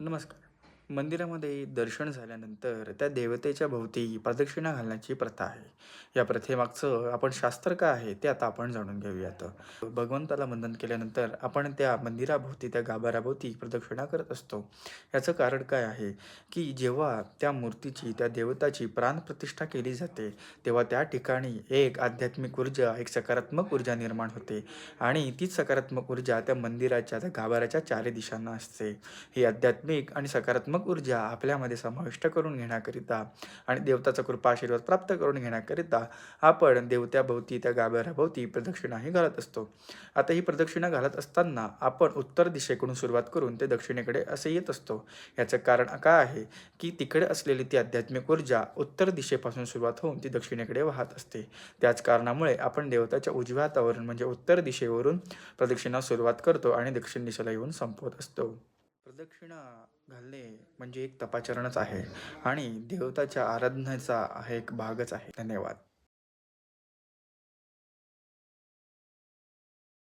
नमस्कार. मंदिरामध्ये दर्शन झाल्यानंतर त्या देवतेच्या भोवती प्रदक्षिणा घालण्याची प्रथा आहे. या प्रथेमागचं आपण शास्त्र काय आहे ते आता आपण जाणून घेऊयात. भगवंताला वंदन केल्यानंतर आपण त्या मंदिराभोवती, त्या गाभाऱ्याभोवती प्रदक्षिणा करत असतो. याचं कारण काय आहे, की जेव्हा त्या मूर्तीची, त्या देवताची प्राणप्रतिष्ठा केली जाते, तेव्हा त्या ठिकाणी एक आध्यात्मिक ऊर्जा, एक सकारात्मक ऊर्जा निर्माण होते आणि तीच सकारात्मक ऊर्जा त्या मंदिराच्या, त्या गाभाऱ्याच्या चारी दिशांना असते. ही आध्यात्मिक आणि सकारात्मक ऊर्जा आपल्यामध्ये समाविष्ट करून घेण्याकरिता आणि देवताचा कृपा आशीर्वाद प्राप्त करून घेण्याकरिता आपण देवत्याभोवती, त्या गाभाऱ्याभोवती प्रदक्षिणाही घालत असतो. आता ही प्रदक्षिणा घालत असताना आपण उत्तर दिशेकडून सुरुवात करून ते दक्षिणेकडे असे येत असतो. याचं कारण काय आहे, की तिकडे असलेली ती आध्यात्मिक ऊर्जा उत्तर दिशेपासून सुरुवात होऊन ती दक्षिणेकडे वाहत असते. त्याच कारणामुळे आपण देवताच्या उजव्या हातावरून म्हणजे उत्तर दिशेवरून प्रदक्षिणा सुरुवात करतो आणि दक्षिण दिशेला येऊन संपवत असतो. प्रदक्षिणा घालणे म्हणजे एक तपाचरणच आहे आणि देवताच्या आराधनेचा हा एक भागच आहे. धन्यवाद.